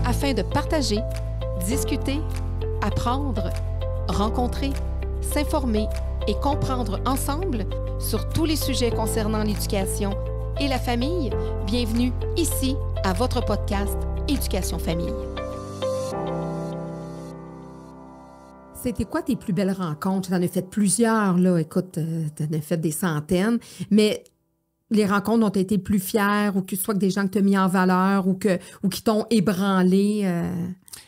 afin de partager, discuter, apprendre, rencontrer, s'informer et comprendre ensemble sur tous les sujets concernant l'éducation et la famille. Bienvenue ici à votre podcast Éducation Famille. C'était quoi tes plus belles rencontres? Tu en as fait plusieurs, là. Écoute, tu en as fait des centaines, mais les rencontres dont tu as été plus fière ou que ce soit que des gens que tu as mis en valeur ou qui t'ont ébranlé?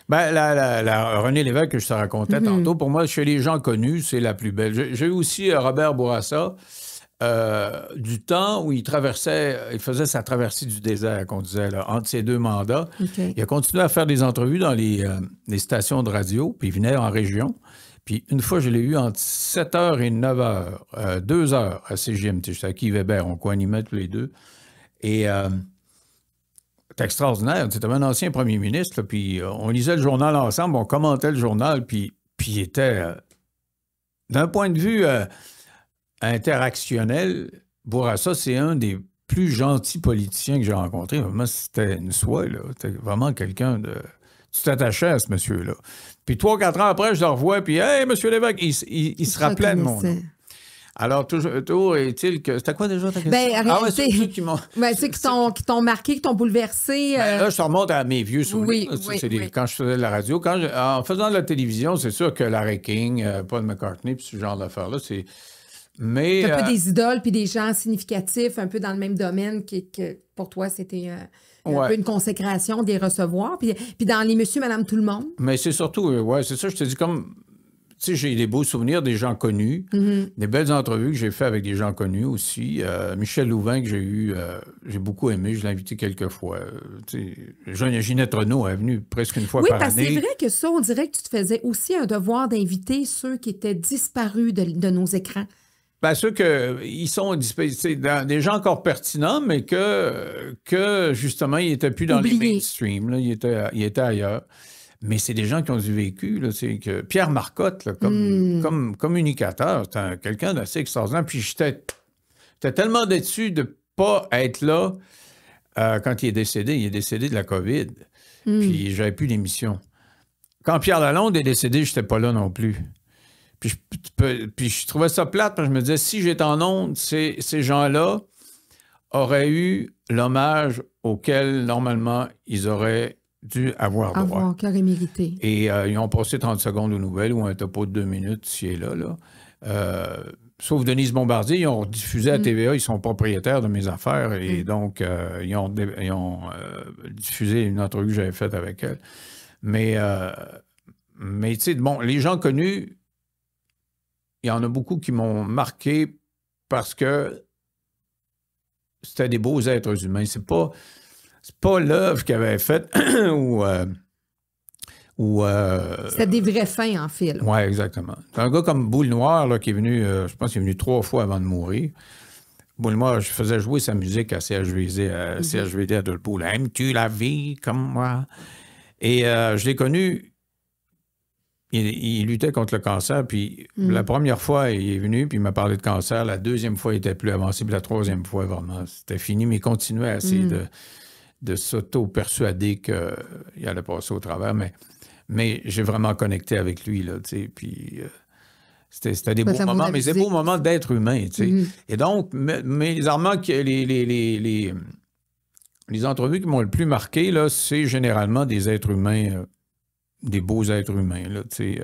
Ben, la René Lévesque que je te racontais tantôt, pour moi, chez les gens connus, c'est la plus belle. J'ai eu aussi Robert Bourassa, du temps où il faisait sa traversée du désert, qu'on disait, là, entre ses deux mandats. Okay. Il a continué à faire des entrevues dans les stations de radio, puis il venait en région. Puis une fois, je l'ai eu entre 7h et 9h, 2 heures à CGMT. J'étais avec Yves Hébert, on co-animait tous les deux. Et c'était extraordinaire. C'était un ancien premier ministre, là, puis on lisait le journal ensemble, on commentait le journal, puis il était, d'un point de vue interactionnel, Bourassa, c'est un des plus gentils politiciens que j'ai rencontrés. Vraiment, c'était une soie, là. C'était vraiment quelqu'un de... Tu t'attachais à ce monsieur-là. Puis 3-4 ans après, je le revois, puis « Hey, monsieur Lévesque! » Il se rappelait de mon nom. Alors, toujours est-il que... C'était quoi déjà ta question? C'est ceux qui t'ont marqué, qui t'ont bouleversé. Là, je te remonte à mes vieux souvenirs. Oui. Quand je faisais de la radio. En faisant de la télévision, c'est sûr que Larry King, Paul McCartney, puis ce genre d'affaires-là, c'est... Mais... un peu des idoles, puis des gens significatifs, un peu dans le même domaine que pour toi, c'était... un peu une consécration des recevoir, puis dans les Monsieur, Madame, tout le monde. Mais c'est surtout, c'est ça, je te dis, comme, tu sais, j'ai des beaux souvenirs des gens connus, des belles entrevues que j'ai fait avec des gens connus aussi. Michel Louvain, que j'ai beaucoup aimé, je l'ai invité quelques fois. Tu sais, Ginette Renault est venue presque une fois par année. Oui, parce que c'est vrai que ça, on dirait que tu te faisais aussi un devoir d'inviter ceux qui étaient disparus de nos écrans. Ben, ceux ils sont des gens encore pertinents, mais que justement, ils n'étaient plus dans les mainstream. Là, ils étaient ailleurs. Mais c'est des gens qui ont du vécu. Là, que Pierre Marcotte, là, comme communicateur, c'était quelqu'un d'assez extraordinaire. Puis j'étais tellement déçu de ne pas être là quand il est décédé. Il est décédé de la COVID. Puis j'avais plus d'émission. Quand Pierre Lalonde est décédé, je n'étais pas là non plus. Puis je trouvais ça plate, parce que je me disais, si j'étais en onde, ces gens-là auraient eu l'hommage auquel, normalement, ils auraient dû avoir droit. Qui aurait mérité. Et ils ont passé 30 secondes aux nouvelles ou un topo de 2 minutes, ici et là. Sauf Denise Bombardier, ils ont diffusé à TVA, ils sont propriétaires de mes affaires, et donc ils ont diffusé une entrevue que j'avais faite avec elle. Mais tu sais, bon, les gens connus, il y en a beaucoup qui m'ont marqué parce que c'était des beaux êtres humains. C'est pas l'œuvre qu'ils avaient faite ou c'était des vrais fins, en fait. Oui, exactement. C'est un gars comme Boule Noire, là, qui est venu, je pense qu'il est venu 3 fois avant de mourir. Boule Noire, je faisais jouer sa musique à CHVD à Dolbeau. Aimes-tu la vie comme moi? Et je l'ai connu... Il luttait contre le cancer, puis la première fois, il est venu, puis il m'a parlé de cancer. La deuxième fois, il était plus avancé, puis la troisième fois, vraiment, c'était fini. Mais il continuait à essayer de s'auto-persuader qu'il allait passer au travers. Mais j'ai vraiment connecté avec lui, là, tu sais, puis c'était des beaux moments, mais c'est des beaux moments d'être humain, tu sais. Et donc, mais les Armands, les entrevues qui m'ont le plus marqué, là, c'est généralement des êtres humains... des beaux êtres humains, là, tu sais.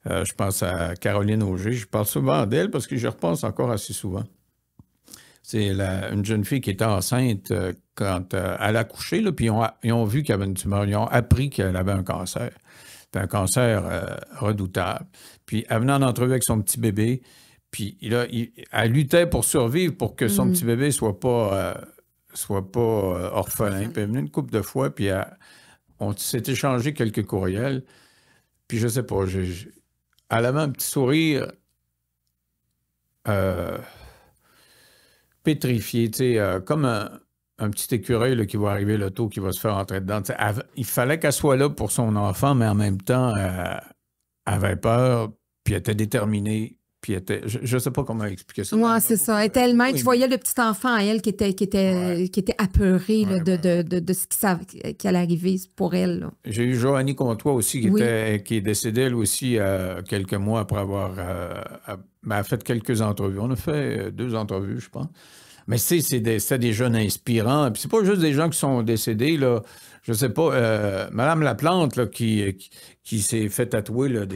Je pense à Caroline Auger. Je parle souvent d'elle parce que je repense encore assez souvent. C'est une jeune fille qui était enceinte quand elle a accouché, là, puis ils ont vu qu'elle avait une tumeur. Ils ont appris qu'elle avait un cancer. C'était un cancer redoutable. Puis elle venait en entrevue avec son petit bébé, puis là, elle luttait pour survivre, pour que son petit bébé soit pas orphelin. Puis elle est venue une couple de fois, puis on s'est échangé quelques courriels. Puis je sais pas, elle avait un petit sourire pétrifié, tu sais, comme un petit écureuil là, qui va arriver l'auto, qui va se faire entrer dedans. Il fallait qu'elle soit là pour son enfant, mais en même temps, elle avait peur, puis elle était déterminée Puis je ne sais pas comment expliquer ça. Oui, c'est ça. Elle était elle-même. Tu voyais le petit enfant à elle qui était apeuré là, de ce qui allait arriver pour elle. Là. J'ai eu Joanie Comtois aussi, qui est décédée, elle aussi, quelques mois après avoir fait quelques entrevues. On a fait 2 entrevues, je pense. Mais c'était des jeunes inspirants. Puis c'est pas juste des gens qui sont décédés, là. Je sais pas, Madame Laplante, là, qui s'est fait tatouer là,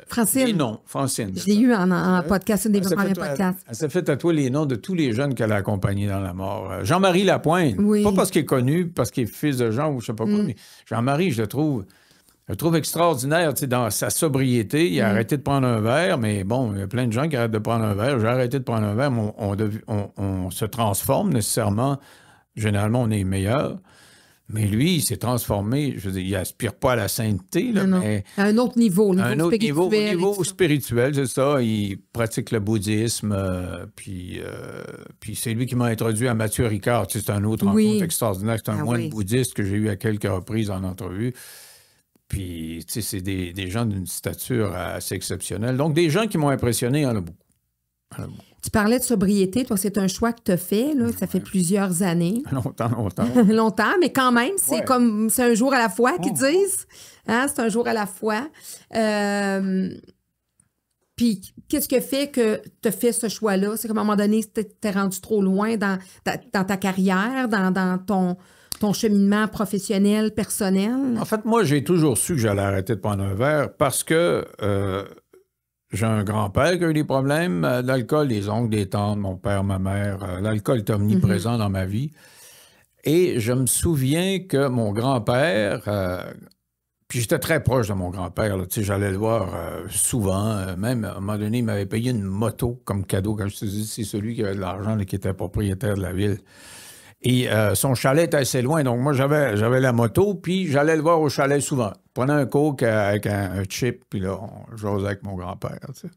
Francine. Des noms. Francine. Je l'ai eu en podcast, une des premiers podcasts. Elle s'est fait tatouer les noms de tous les jeunes qu'elle a accompagnés dans la mort. Jean-Marie Lapointe. Oui. Pas parce qu'il est connu, parce qu'il est fils de Jean ou je sais pas quoi, mais Jean-Marie, je le trouve extraordinaire, tu sais, dans sa sobriété. Il a arrêté de prendre un verre, mais bon, il y a plein de gens qui arrêtent de prendre un verre. J'ai arrêté de prendre un verre, mais on se transforme nécessairement. Généralement, on est meilleur. Mais lui, il s'est transformé. Je veux dire, il n'aspire pas à la sainteté, là, mais à un autre niveau, au niveau spirituel, c'est ça. Il pratique le bouddhisme. Puis c'est lui qui m'a introduit à Mathieu Ricard. Tu sais, c'est un autre rencontre extraordinaire. C'est un moine bouddhiste que j'ai eu à quelques reprises en entrevue. Puis, tu sais, c'est des gens d'une stature assez exceptionnelle. Donc, des gens qui m'ont impressionné, il y en a beaucoup. Tu parlais de sobriété. Toi, c'est un choix que tu as fait. Là. Ça fait plusieurs années. Longtemps. Longtemps, mais quand même, c'est comme... C'est un jour à la fois qu'ils disent. Hein? C'est un jour à la fois. Puis, qu'est-ce qui fait que tu as fait ce choix-là? C'est qu'à un moment donné, tu t'es rendu trop loin dans ta carrière, dans ton cheminement professionnel, personnel? En fait, moi, j'ai toujours su que j'allais arrêter de prendre un verre parce que j'ai un grand-père qui a eu des problèmes d'alcool, des oncles, des tantes, mon père, ma mère. L'alcool est omniprésent dans ma vie. Et je me souviens que mon grand-père... puis j'étais très proche de mon grand-père. Tu sais, j'allais le voir souvent. Même, à un moment donné, il m'avait payé une moto comme cadeau. Quand je te dis, c'est celui qui avait de l'argent, qui était propriétaire de la ville. Et son chalet était assez loin, donc moi, j'avais la moto, puis j'allais le voir au chalet souvent. Je prenais un coke avec un chip, puis là, on jasait avec mon grand-père. Tu sais.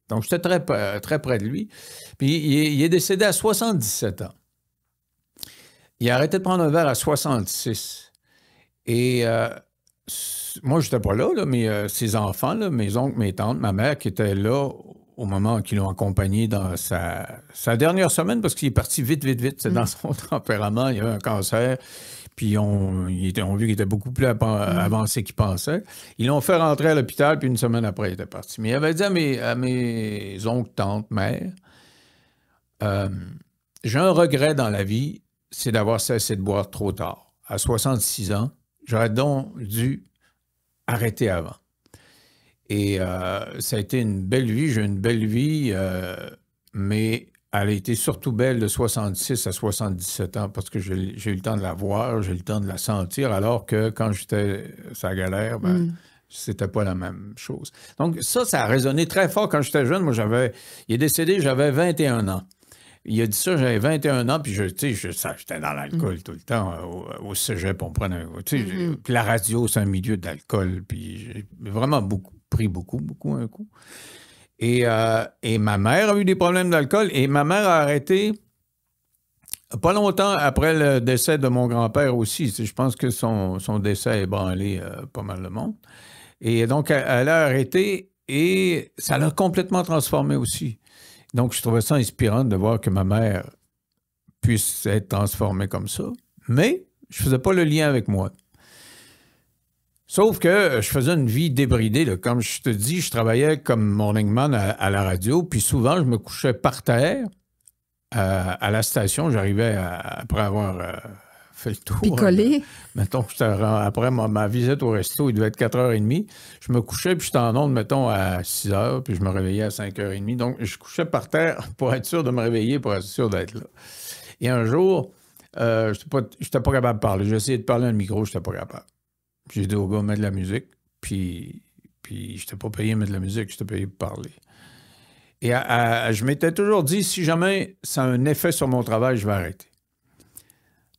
Donc, j'étais très près de lui. Puis il est décédé à 77 ans. Il a arrêté de prendre un verre à 66. Et moi, je n'étais pas là, mais ses enfants, là, mes oncles, mes tantes, ma mère, qui étaient là au moment qu'ils l'ont accompagné dans sa dernière semaine, parce qu'il est parti vite. C'est dans son tempérament. Il avait un cancer. Puis on vu qu'il était beaucoup plus avancé qu'il pensait. Ils l'ont fait rentrer à l'hôpital, puis une semaine après, il était parti. Mais il avait dit à mes oncles, tantes, mères, j'ai un regret dans la vie, c'est d'avoir cessé de boire trop tard. À 66 ans, j'aurais donc dû arrêter avant. Et ça a été une belle vie. J'ai eu une belle vie, mais elle a été surtout belle de 66 à 77 ans parce que j'ai eu le temps de la voir, j'ai eu le temps de la sentir, alors que quand j'étais sa galère, c'était pas la même chose. Donc ça a résonné très fort quand j'étais jeune. Moi, il est décédé, j'avais 21 ans. Il a dit ça, j'avais 21 ans, puis j'étais dans l'alcool tout le temps. Au cégep, on prenait puis la radio, c'est un milieu d'alcool, puis j'ai vraiment pris beaucoup un coup. Et ma mère a eu des problèmes d'alcool, et ma mère a arrêté pas longtemps après le décès de mon grand-père aussi. Je pense que son décès a ébranlé pas mal de monde. Et donc, elle a arrêté, et ça l'a complètement transformé aussi. Donc, je trouvais ça inspirant de voir que ma mère puisse être transformée comme ça. Mais je ne faisais pas le lien avec moi. Sauf que je faisais une vie débridée. Là. Comme je te dis, je travaillais comme morning man à la radio, puis souvent, je me couchais par terre à la station. J'arrivais après avoir fait le tour. Picolé. Mettons, après ma visite au resto, il devait être 4h30. Je me couchais, puis j'étais en onde, mettons, à 6h, puis je me réveillais à 5h30. Donc, je couchais par terre pour être sûr de me réveiller, pour être sûr d'être là. Et un jour, je n'étais pas capable de parler. J'ai essayé de parler dans le micro, je n'étais pas capable. J'ai dit au gars, mets de la musique, puis je n'étais pas payé à mettre de la musique, j'étais payé pour parler. Et je m'étais toujours dit, si jamais ça a un effet sur mon travail, je vais arrêter.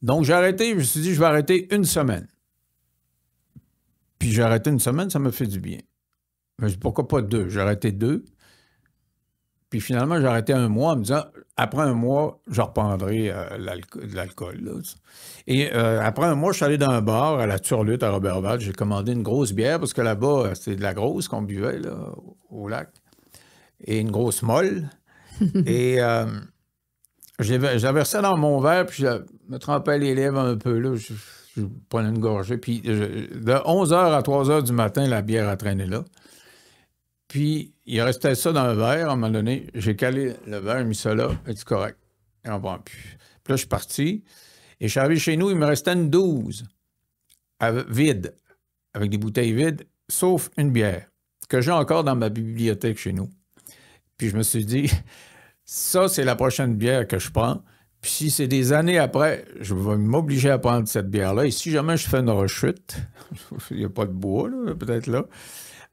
Donc, j'ai arrêté, je me suis dit, je vais arrêter une semaine. Puis j'ai arrêté une semaine, ça m'a fait du bien. Mais pourquoi pas 2? J'ai arrêté 2. Puis finalement, j'ai arrêté un mois en me disant, après un mois, je reprendrai de l'alcool. Là. Et après un mois, je suis allé dans un bar à la Turlutte à Roberval. J'ai commandé une grosse bière parce que là-bas, c'était de la grosse qu'on buvait là, au lac. Et une grosse molle. Et j'avais ça dans mon verre, puis je me trempais les lèvres un peu. Là, je prenais une gorgée. Puis de 11h à 3h du matin, la bière a traîné là. Puis, il restait ça dans le verre, à un moment donné. J'ai calé le verre, j'ai mis ça là, et c'est correct. Et on prend plus. Puis là, je suis parti. Et je suis arrivé chez nous, il me restait une 12 vide, avec des bouteilles vides, sauf une bière, que j'ai encore dans ma bibliothèque chez nous. Puis je me suis dit, ça, c'est la prochaine bière que je prends. Puis si c'est des années après, je vais m'obliger à prendre cette bière-là. Et si jamais je fais une rechute, il n'y a pas de bois, là, peut-être là,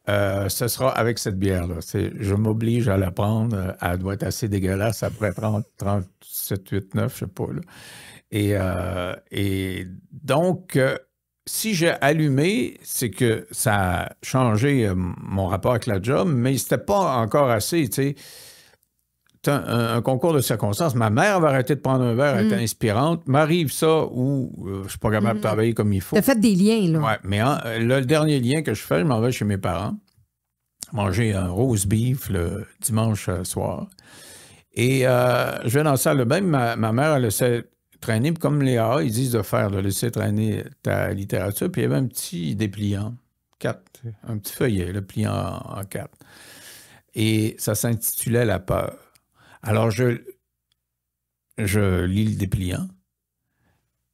ce sera avec cette bière-là. Je m'oblige à la prendre. Elle doit être assez dégueulasse après 37, 8, 9, je sais pas. Là. Et donc, si j'ai allumé, c'est que ça a changé mon rapport avec la job, mais c'était pas encore assez, tu sais. Un concours de circonstances. Ma mère avait arrêté de prendre un verre, elle était inspirante. M'arrive ça où je suis pas capable de travailler comme il faut. Tu as fait des liens, là. Oui, mais le dernier lien que je fais, je m'en vais chez mes parents, manger un roast beef le dimanche soir. Et je vais dans la salle de bain, ma mère, elle laissait traîner, puis comme les AA, ils disent de faire, de laisser traîner ta littérature, puis il y avait un petit dépliant, un petit feuillet, le pliant en 4. Et ça s'intitulait « La peur ». Alors, je lis le dépliant.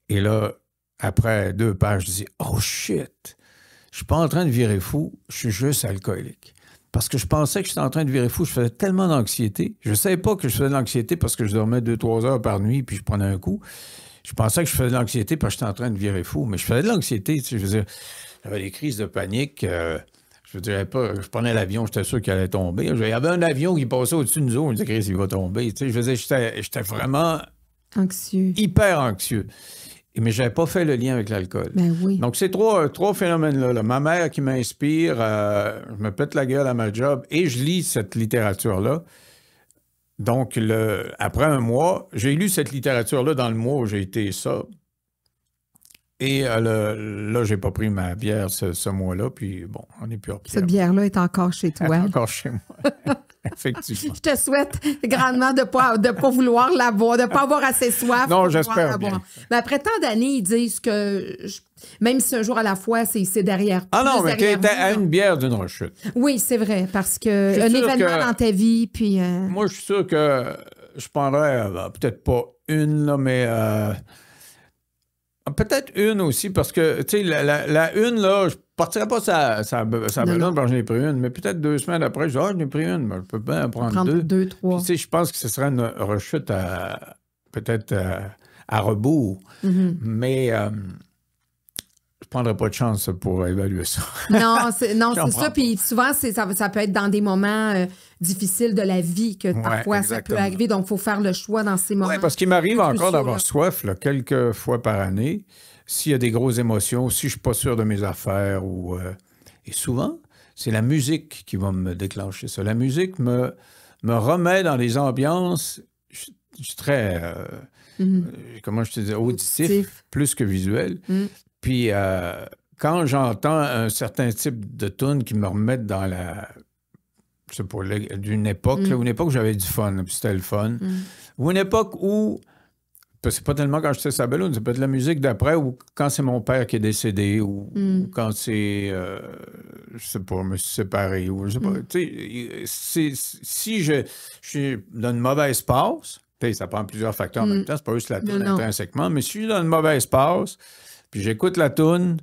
Et là, après 2 pages, je dis « Oh shit! Je suis pas en train de virer fou, je suis juste alcoolique. » Parce que je pensais que j'étais en train de virer fou. Je faisais tellement d'anxiété. Je ne savais pas que je faisais de l'anxiété parce que je dormais 2-3 heures par nuit puis je prenais un coup. Je pensais que je faisais de l'anxiété parce que j'étais en train de virer fou. Mais je faisais de l'anxiété. Tu sais, je veux dire, j'avais des crises de panique. Je ne dirais pas, je prenais l'avion, j'étais sûr qu'il allait tomber. Il y avait un avion qui passait au-dessus de nous autres, on me disait, il va tomber. Tu sais, je veux dire, j'étais vraiment anxieux. Hyper anxieux. Mais je n'avais pas fait le lien avec l'alcool. Ben oui. Donc, ces trois phénomènes-là, là, ma mère qui m'inspire, je me pète la gueule à ma job et je lis cette littérature-là. Donc, après un mois, j'ai lu cette littérature-là dans le mois où j'ai été ça. Et là, j'ai pas pris ma bière ce mois-là, puis bon, on n'est plus repris. Cette bière-là est encore chez toi. Elle est encore chez moi. Effectivement. Je te souhaite grandement de pas vouloir la boire, de ne pas avoir assez soif. Non, j'espère bien. Mais après tant d'années, ils disent que même si un jour à la fois, c'est derrière. Ah non, mais tu étais à une bière d'une rechute. Oui, c'est vrai, parce que un événement dans ta vie, puis... Moi, je suis sûr que je prendrais peut-être pas une, là, mais... peut-être une aussi, parce que, tu sais, la une, là, je partirais pas ça belote quand j'en ai pris une, mais peut-être 2 semaines après, je dis, j'en ai pris une, mais je peux bien en prendre 2. 2, 3. Puis, tu sais, je pense que ce serait une rechute peut-être à rebours, mais je prendrais pas de chance pour évaluer ça. Non, c'est ça, puis souvent, ça peut être dans des moments... difficile de la vie que parfois ça peut arriver. Donc, il faut faire le choix dans ces moments. Oui, parce qu'il m'arrive encore d'avoir soif là, quelques fois par année. S'il y a des grosses émotions, si je ne suis pas sûr de mes affaires. Et souvent, c'est la musique qui va me déclencher ça. La musique me remet dans des ambiances. Je suis très, comment je te dis, auditif, plus que visuel. Puis, quand j'entends un certain type de tune qui me remettent dans je sais pas, d'une époque, là, une époque où j'avais du fun, puis c'était le fun. Ou une époque où, c'est pas tellement quand j'étais Sabelloune, ça peut être la musique d'après, ou quand c'est mon père qui est décédé, ou quand c'est, je sais pas, je me suis séparé, ou je sais pas. Tu sais, si je suis dans une mauvaise passe, ça prend plusieurs facteurs en même temps, c'est pas juste la toune intrinsèquement, mais si je suis dans une mauvaise passe, puis j'écoute la toune,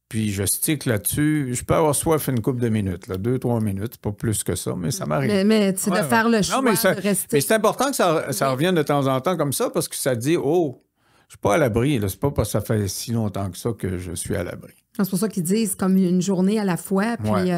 puis je stick là-dessus. Je peux avoir soif une couple de minutes, 2-3 minutes, pas plus que ça, mais ça m'arrive. Mais c'est de faire le choix, de rester. Mais c'est important que ça revienne de temps en temps comme ça, parce que ça dit, oh, je suis pas à l'abri. C'est pas parce que ça fait si longtemps que ça que je suis à l'abri. C'est pour ça qu'ils disent comme une journée à la fois. Puis,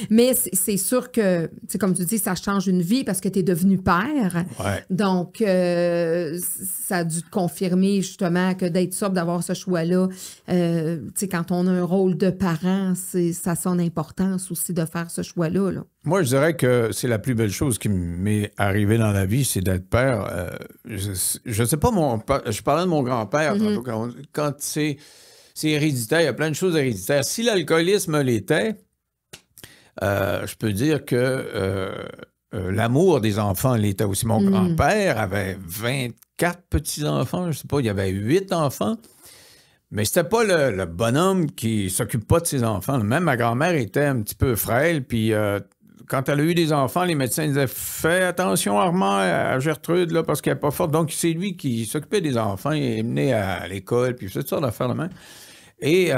mais c'est sûr que, comme tu dis, ça change une vie parce que tu es devenu père. Ouais. Donc, ça a dû te confirmer justement que d'être sobre, d'avoir ce choix-là, quand on a un rôle de parent, ça a son importance aussi de faire ce choix-là. Là. Moi, je dirais que c'est la plus belle chose qui m'est arrivée dans la vie, c'est d'être père. Je sais pas, je parlais de mon grand-père, quand c'est héréditaire, il y a plein de choses héréditaires. Si l'alcoolisme l'était, je peux dire que l'amour des enfants l'était aussi. Mon grand-père avait 24 petits-enfants, je sais pas, il y avait 8 enfants. Mais c'était pas le bonhomme qui s'occupe pas de ses enfants. Même ma grand-mère était un petit peu frêle, puis quand elle a eu des enfants, les médecins disaient « Fais attention, Armand, à Gertrude, là, parce qu'elle n'est pas forte. » Donc, c'est lui qui s'occupait des enfants, il les menait à l'école, puis il faisait toutes sortes d'affaires de même. Et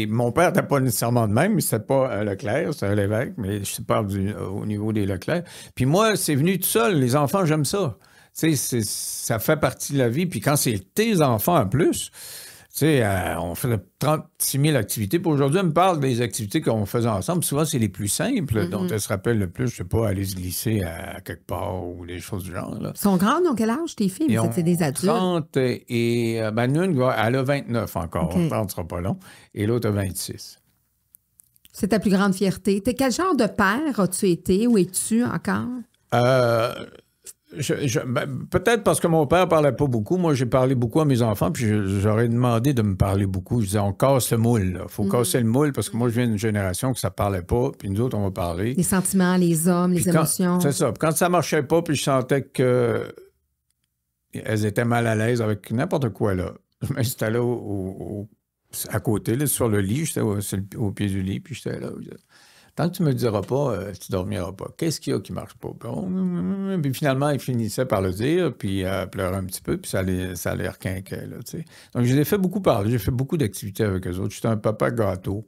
mon père n'était pas nécessairement de même, mais c'était pas Leclerc, c'était l'évêque, mais je parle au niveau des Leclerc. Puis moi, c'est venu tout seul. Les enfants, j'aime ça. Tu sais, ça fait partie de la vie. Puis quand c'est tes enfants en plus, tu sais, on fait 36 000 activités. Puis aujourd'hui, elle me parle des activités qu'on faisait ensemble. Souvent, c'est les plus simples, dont elle se rappelle le plus. Je sais pas, aller se glisser à quelque part ou des choses du genre. Là. Ils sont grands, donc quel âge tes filles? C'est des adultes? 30 et l'une, elle a 29 encore. Okay. 30 sera pas long. Et l'autre a 26. C'est ta plus grande fierté. Quel genre de père as-tu été ou es-tu encore? Peut-être parce que mon père parlait pas beaucoup. Moi, j'ai parlé beaucoup à mes enfants, puis j'aurais demandé de me parler beaucoup. Je disais, on casse le moule. Il faut casser le moule, parce que moi, je viens d'une génération que ça parlait pas, puis nous autres, on va parler. Les sentiments, les hommes, les émotions. C'est ça. Puis quand ça marchait pas, puis je sentais qu'elles étaient mal à l'aise avec n'importe quoi, là. Je m'installais à côté, là, sur le lit. J'étais au pied du lit, puis j'étais là. Tant que tu me le diras pas, tu dormiras pas. Qu'est-ce qu'il y a qui marche pas? Puis finalement, il finissait par le dire, puis pleurait un petit peu, puis ça les requinquait, là, tu sais. Donc, je les ai fait beaucoup parler. J'ai fait beaucoup d'activités avec eux autres. J'étais un papa gâteau.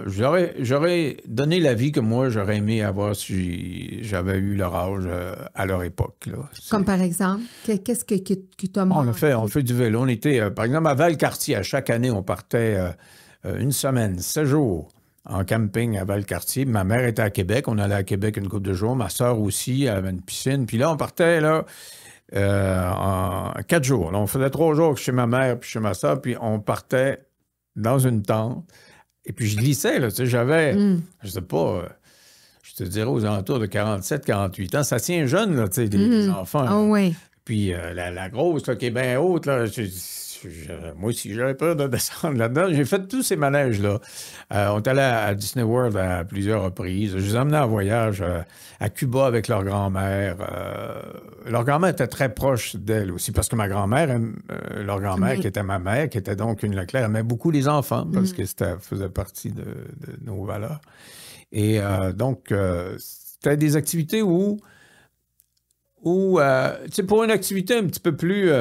J'aurais donné la vie que moi, j'aurais aimé avoir si j'avais eu leur âge à leur époque, là. Comme par exemple? Qu'est-ce que tu as manqué? On fait du vélo. On était, par exemple, à Valcartier. À chaque année, on partait une semaine, 7 jours. En camping à Valcartier. Ma mère était à Québec. On allait à Québec une couple de jours. Ma soeur aussi, elle avait une piscine. Puis là, on partait là, en 4 jours. Là, on faisait 3 jours chez ma mère puis chez ma soeur. Puis on partait dans une tente. Et puis je glissais. Là, tu sais, j'avais, je sais pas, je te dirais aux alentours de 47, 48 ans. Ça tient jeune, là, tu sais, des enfants. Oh, oui. Puis la grosse, là, qui est bien haute, là, moi aussi, j'avais peur de descendre là-dedans. J'ai fait tous ces manèges-là. On est allé à Disney World à plusieurs reprises. Je les ai emmenés en voyage à Cuba avec leur grand-mère. Leur grand-mère était très proche d'elle aussi, parce que ma grand-mère, leur grand-mère, qui était ma mère, qui était donc une Leclerc, aimait beaucoup les enfants, parce que ça faisait partie de nos valeurs. Et donc, c'était des activités où tu sais, pour une activité un petit peu plus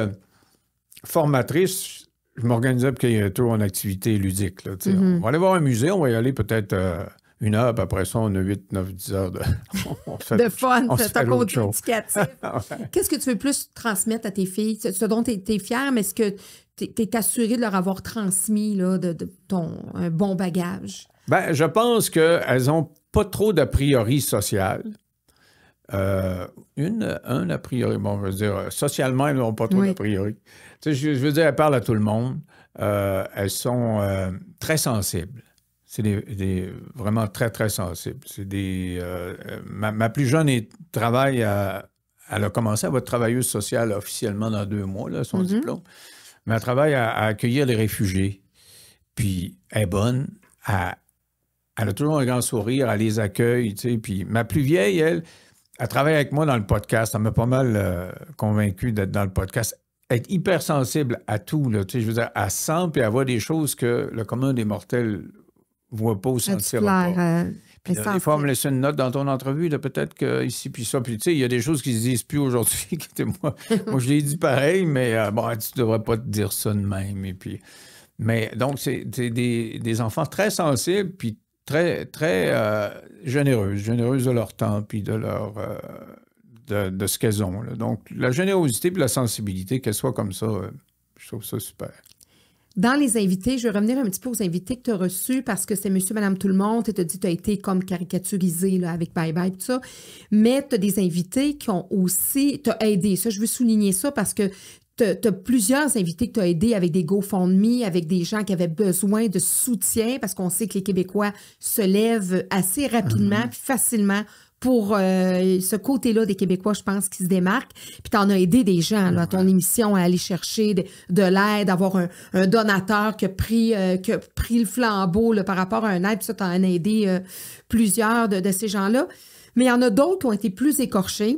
formatrice, je m'organisais pour qu'il y ait un tour en activité ludique. Là, on va aller voir un musée, on va y aller peut-être 1 heure, puis après ça, on a 8, 9, 10 heures de fun, c'est un côté éducatif. Ouais. Qu'est-ce que tu veux plus transmettre à tes filles? Ce dont tu es fier, mais est-ce que tu es assuré de leur avoir transmis là, un bon bagage? Bien, je pense qu'elles n'ont pas trop d'a priori social. Un a priori, bon, je veux dire, socialement, elles n'ont pas trop d'a priori. Tu sais, je veux dire, elles parlent à tout le monde. Elles sont très sensibles. C'est vraiment très, très sensibles. C'est ma plus jeune travaille elle a commencé, elle va être travailleuse sociale officiellement dans 2 mois, là, son diplôme. Mais elle travaille à accueillir les réfugiés. Puis, elle est bonne. Elle a toujours un grand sourire, elle les accueille, tu sais. Puis, ma plus vieille, elle travaille avec moi dans le podcast. Elle m'a pas mal convaincu d'être dans le podcast. Être hypersensible à tout, là, tu sais, je veux dire, elle sent puis elle voit des choses que le commun des mortels ne voit pas ou sentira pas. Puis là, des fois, on me laisse une note dans ton entrevue, là, peut-être que ici, puis ça. Puis tu sais, il y a des choses qui se disent plus aujourd'hui. moi, je l'ai dit pareil, mais bon, tu devrais pas te dire ça de même. Et puis, mais donc, c'est des enfants très sensibles, puis très, très généreuses de leur temps, puis de leur... de ce qu'elles ont. Là. Donc, la générosité et la sensibilité, qu'elles soient comme ça, je trouve ça super. Dans les invités, je vais revenir un petit peu aux invités que tu as reçus parce que c'est monsieur, madame, tout le monde. Et tu as dit que tu as été comme caricaturisé là, avec Bye Bye, tout ça. Mais tu as des invités qui ont aussi t'as aidé. Ça, je veux souligner ça parce que tu as plusieurs invités que tu as aidés avec des GoFundMe, avec des gens qui avaient besoin de soutien parce qu'on sait que les Québécois se lèvent assez rapidement puis facilement pour ce côté-là des Québécois, je pense, qui se démarquent. Puis tu en as aidé des gens là, à ton émission à aller chercher de l'aide, avoir un donateur qui a pris le flambeau là, par rapport à un aide. Puis ça, tu en as aidé plusieurs de ces gens-là. Mais il y en a d'autres qui ont été plus écorchés.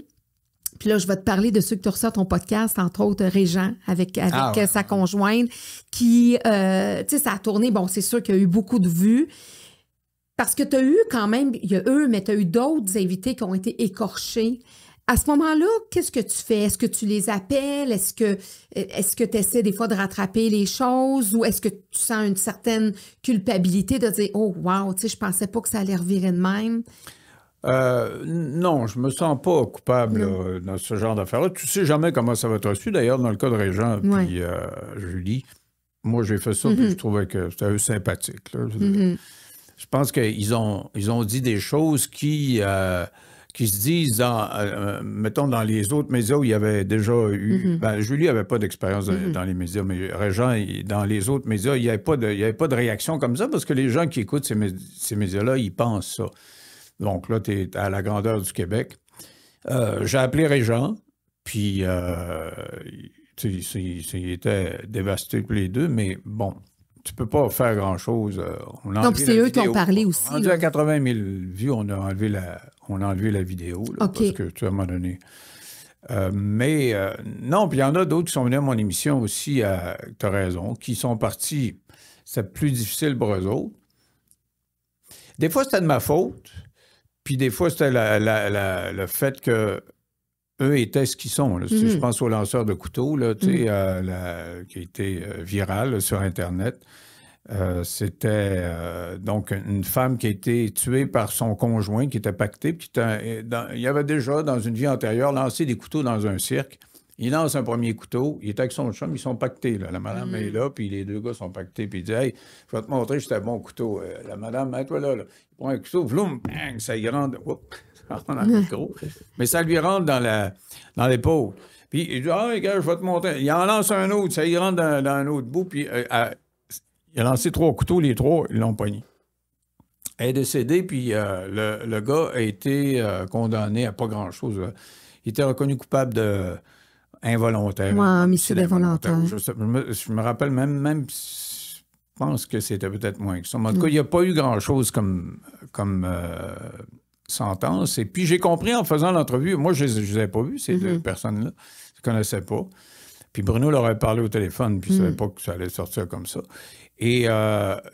Puis là, je vais te parler de ceux que tu reçois à ton podcast, entre autres Régent, avec sa conjointe, qui, tu sais, ça a tourné. Bon, c'est sûr qu'il y a eu beaucoup de vues. Parce que tu as eu quand même, il y a eux, mais tu as eu d'autres invités qui ont été écorchés. À ce moment-là, qu'est-ce que tu fais? Est-ce que tu les appelles? Est-ce que tu essaies des fois de rattraper les choses? Ou est-ce que tu sens une certaine culpabilité de dire « Oh, wow, tu sais, je pensais pas que ça allait revirer de même? » Non, je me sens pas coupable là, dans ce genre d'affaires-là. Tu sais jamais comment ça va être reçu. D'ailleurs, dans le cas de Régent puis Julie, moi, j'ai fait ça puis je trouvais que c'était sympathique. Là. Je pense qu'ils ont dit des choses qui se disent, mettons, dans les autres médias où il y avait déjà eu... Ben, Julie n'avait pas d'expérience dans les médias, mais Régent, dans les autres médias, il n'y avait pas de réaction comme ça parce que les gens qui écoutent ces médias-là, ils pensent ça. Donc là, tu es à la grandeur du Québec. J'ai appelé Régent, puis ils étaient dévastés tous les deux, mais bon... Tu peux pas faire grand-chose. Donc, c'est eux qui ont parlé aussi. Rendu à 80 000 vues, on a enlevé la vidéo, là, parce que tu m'as donné. Non, puis il y en a d'autres qui sont venus à mon émission aussi, tu as raison, qui sont partis. C'est plus difficile pour eux autres. Des fois, c'était de ma faute, puis des fois, c'était le fait que eux étaient ce qu'ils sont. Là. Je pense au lanceur de couteau là, qui a été viral là, sur Internet. C'était donc une femme qui a été tuée par son conjoint qui était pacté. Il avait déjà, dans une vie antérieure, lancé des couteaux dans un cirque. Il lance un premier couteau, il est avec son chum, ils sont pactés. Là. La madame est là, puis les deux gars sont pactés. Puis il dit « Hey, je vais te montrer que c'était un bon couteau. » La madame, mets-toi là. Il prend un couteau, vloum, bang, ça y rentre. Dans le micro. Mais ça lui rentre dans l'épaule. Puis il dit « Ah, gars, je vais te montrer. » Il en lance un autre, ça y rentre dans un autre bout. Puis il a lancé 3 couteaux, les 3, ils l'ont pogné. Elle est décédée, puis le gars a été condamné à pas grand-chose. Il était reconnu coupable de involontaire. Oui, homicide involontaire. Je me rappelle même je pense que c'était peut-être moins que ça. Mais en tout cas, il n'y a pas eu grand-chose comme sentence. Et puis, j'ai compris en faisant l'entrevue, moi, je ne les avais pas vus, ces deux personnes-là. Je ne connaissais pas. Puis Bruno leur avait parlé au téléphone, puis je ne savais pas que ça allait sortir comme ça. Et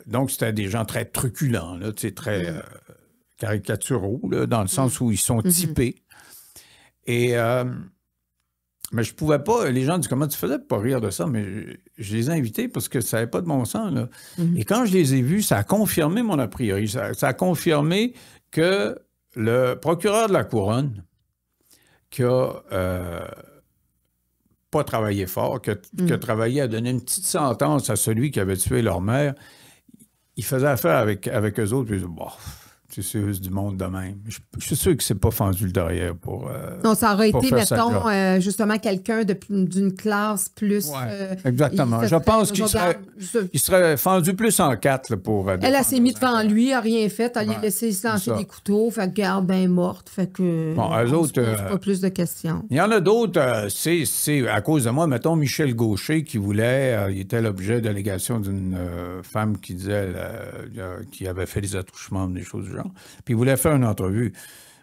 donc, c'était des gens très truculents, là, très caricaturaux, là, dans le sens où ils sont typés. Et... mais je pouvais pas, les gens disent comment tu faisais pour pas rire de ça, mais je les ai invités parce que ça n'avait pas de bon sens. Là. Et quand je les ai vus, ça a confirmé mon a priori. Ça a confirmé que le procureur de la Couronne, qui a pas travaillé fort, qui a travaillé à donner une petite sentence à celui qui avait tué leur mère, il faisait affaire avec eux autres, puis bon, c'est du monde de même. Je suis sûr que c'est pas fendu le derrière pour. Non, ça aurait été, mettons, justement, quelqu'un d'une classe plus. Ouais, exactement. Je pense qu'il serait fendu plus en 4 là, pour. Elle s'est mise devant lui, elle n'a rien fait, elle a laissé se lancer des couteaux, fait que garde bien morte, fait que. Bon, eux autres. Pas plus de questions. Il y en a d'autres, c'est à cause de moi, mettons Michel Gaucher qui voulait, il était l'objet d'allégations d'une femme qui disait qui avait fait des attouchements, des choses du genre. Puis il voulait faire une entrevue.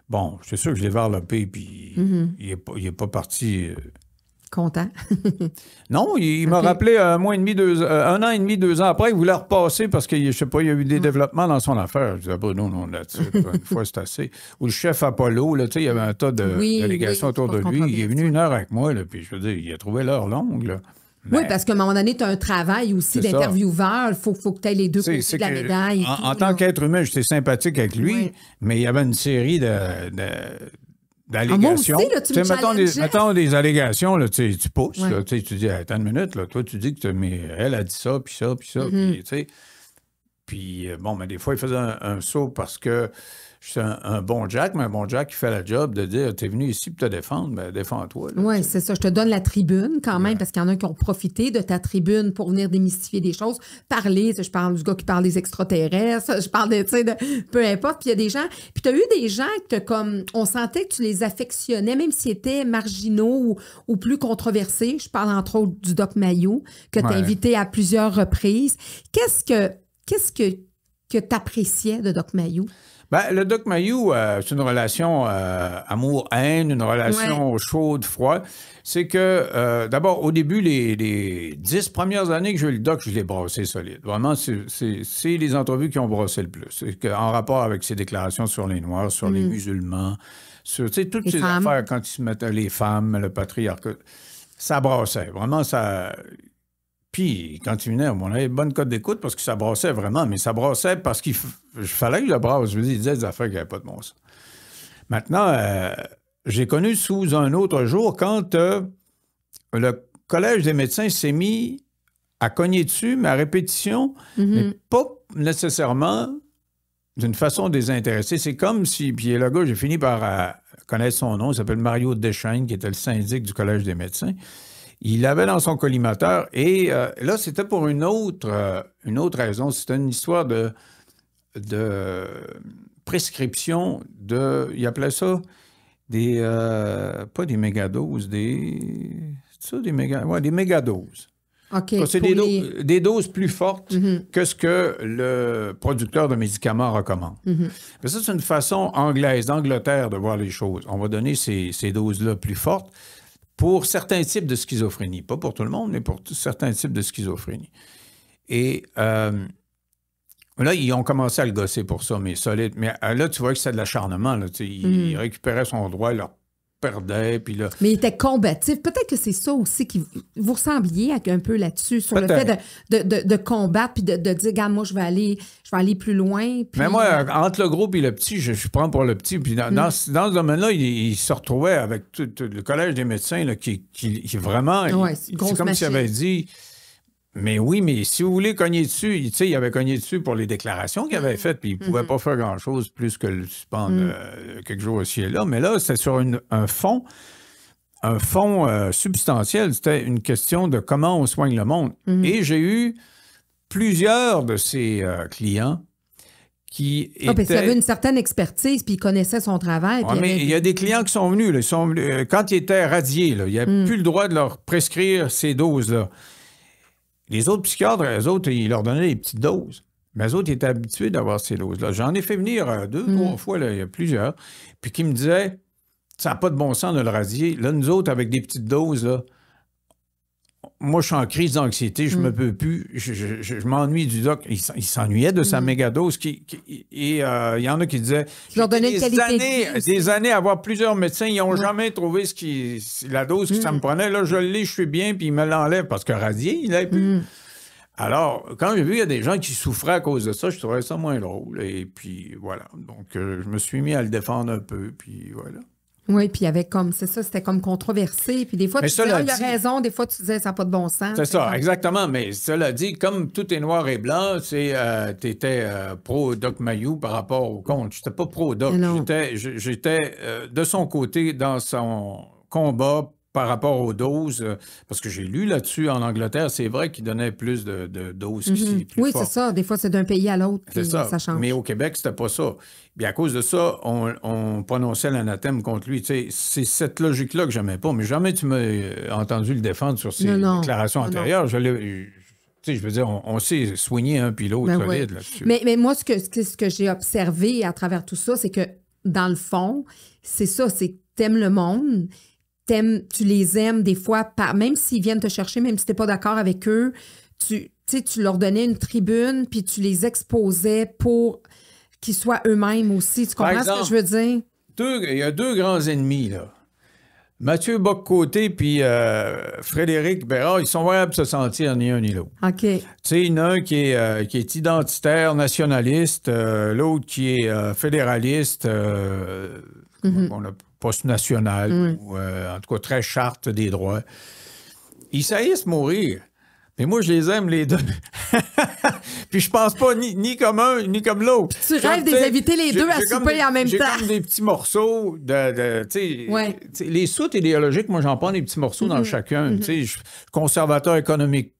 Bon, c'est sûr que je l'ai varlopé, puis il est pas parti... Content. Non, il m'a rappelé un an et demi, 2 ans après, il voulait repasser parce que, je sais pas, il y a eu des développements dans son affaire. Je disais, non, là-dessus, une fois, c'est assez. Ou le chef Apollo, là, tu sais, il y avait un tas d'allégations autour de lui. Il est venu 1 heure avec moi, là, puis je veux dire, il a trouvé l'heure longue, là. Oui, parce qu'à un moment donné, tu as un travail aussi d'intervieweur. Il faut que tu aies les deux côtés de la médaille. En tant qu'être humain, j'étais sympathique avec lui, mais il y avait une série de d'allégations. Moi aussi, là, tu me mettons des allégations, là, tu pousses, Ouais. là, tu dis, attends une minute, là, toi, tu dis que mais elle a dit ça, puis ça, puis ça, puis, tu sais. Puis, bon, mais des fois, il faisait un saut parce que je suis un bon Jack, mais un bon Jack qui fait la job de dire, t'es venu ici pour te défendre, ben défends-toi. Oui, c'est ça. Je te donne la tribune quand même, parce qu'il y en a qui ont profité de ta tribune pour venir démystifier des choses, parler. Je parle du gars qui parle des extraterrestres, je parle de peu importe. Puis il y a des gens. Puis tu as eu des gens que, comme, on sentait que tu les affectionnais, même s'ils étaient marginaux ou plus controversés. Je parle entre autres du Doc Mayou, que tu as invité à plusieurs reprises. Qu'est-ce que tu appréciais de Doc Mayou? Ben, le Doc Mayou, c'est une relation amour-haine, une relation chaude-froide. C'est que, d'abord, au début, les 10 premières années que j'ai eu le Doc, je l'ai brassé solide. Vraiment, c'est les entrevues qui ont brassé le plus. En rapport avec ses déclarations sur les Noirs, sur les musulmans, sur toutes ces affaires, quand ils se mettaient les femmes, le patriarcat, ça brassait. Vraiment, ça... Puis, quand il venait, on avait une bonne cote d'écoute parce que ça brassait vraiment, mais ça brassait parce qu'il fallait que je le brasse. Je veux dire, il disait des affaires qui n'avaient pas de bon sens. Maintenant, j'ai connu sous un autre jour quand le Collège des médecins s'est mis à cogner dessus, mais à répétition, mais pas nécessairement d'une façon désintéressée. C'est comme si, puis le gars, j'ai fini par connaître son nom, il s'appelle Mario Deschênes, qui était le syndic du Collège des médecins. Il l'avait dans son collimateur et là, c'était pour une autre raison. C'était une histoire de prescription de... Il appelait ça des... pas des mégadoses, des... C'est ça, des mégadoses. OK. C'est des doses plus fortes que ce que le producteur de médicaments recommande. Mais ça, c'est une façon anglaise, d'Angleterre, de voir les choses. On va donner ces doses-là plus fortes pour certains types de schizophrénie. Pas pour tout le monde, mais pour certains types de schizophrénie. Et là, ils ont commencé à le gosser pour ça, mais solide. Mais là, tu vois que c'est de l'acharnement. Il récupérait son droit, il leur perdait. Puis là... Mais il était combatif. Peut-être que c'est ça aussi qui vous ressembliez un peu là-dessus, sur le fait de combattre puis de dire, regarde, moi, je vais aller plus loin. Puis... Mais moi, entre le gros et le petit, je prends pour le petit. Puis dans ce domaine-là, il se retrouvait avec tout le Collège des médecins là, qui vraiment... c'est comme s'il avait dit... Mais oui, mais si vous voulez cogner dessus, il avait cogné dessus pour les déclarations qu'il avait faites, puis il ne pouvait pas faire grand-chose plus que le suspendre quelques jours ici et là. Mais là, c'était sur un fond substantiel. C'était une question de comment on soigne le monde. Et j'ai eu plusieurs de ces clients qui étaient... parce qu'il avait une certaine expertise, puis il connaissait son travail. Mais il y a des clients qui sont venus. Là, quand ils étaient radiés, là, il n'y a plus le droit de leur prescrire ces doses-là. Les autres psychiatres, eux autres, ils leur donnaient des petites doses. Mais eux autres, ils étaient habitués d'avoir ces doses-là. J'en ai fait venir 2 ou 3 fois, là, il y a plusieurs, puis qui me disaient, ça n'a pas de bon sens de le radier. Là, nous autres, avec des petites doses, là, moi, je suis en crise d'anxiété, je me peux plus, je m'ennuie du doc. Il s'ennuyait de sa mégadose. Et il y en a qui disaient, des années à avoir plusieurs médecins, ils n'ont jamais trouvé la dose que ça me prenait. Là, je l'ai, je suis bien, puis ils me l'enlèvent parce que radier, il n'avait plus. Alors, quand j'ai vu, il y a des gens qui souffraient à cause de ça, je trouvais ça moins drôle. Et puis, voilà. Donc, je me suis mis à le défendre un peu, puis voilà. Oui, puis avec c'était comme controversé. Puis des fois, tu disais, il a raison. Des fois, tu disais, ça n'a pas de bon sens. C'est ça, exactement. Mais cela dit, comme tout est noir et blanc, tu étais pro-Doc Mayou par rapport au contre. Je n'étais pas pro-Doc. J'étais de son côté dans son combat par rapport aux doses, parce que j'ai lu là-dessus en Angleterre, c'est vrai qu'ils donnaient plus de doses qui plus fortes. C'est ça. Des fois, c'est d'un pays à l'autre, puis ça change. Mais au Québec, c'était pas ça. Bien, à cause de ça, on prononçait l'anathème contre lui. C'est cette logique-là que j'aimais pas. Mais jamais tu m'as entendu le défendre sur ses déclarations antérieures. Je veux dire, on sait soigner un puis l'autre solide là-dessus. Mais moi, ce que j'ai observé à travers tout ça, c'est que, dans le fond, c'est ça, c'est que t'aimes le monde, tu les aimes des fois, même s'ils viennent te chercher, même si t'es pas d'accord avec eux, tu leur donnais une tribune, puis tu les exposais pour qu'ils soient eux-mêmes aussi. Tu comprends ce que je veux dire? Il y a 2 grands ennemis, là. Mathieu Bock-Côté puis Frédéric Bérard, ils sont vraiment de se sentir ni un ni l'autre. OK. Tu sais, il y en a un qui est identitaire, nationaliste, l'autre qui est fédéraliste. post-nationale, ou en tout cas très charte des droits. Ils saillissent mourir. Mais moi, je les aime, les deux. Puis je pense pas ni comme un, ni comme l'autre. Tu rêves d'inviter les deux à souper en même temps. J'ai comme des petits morceaux les soutes idéologiques, moi, j'en prends des petits morceaux dans chacun. Tu sais, conservateur économique,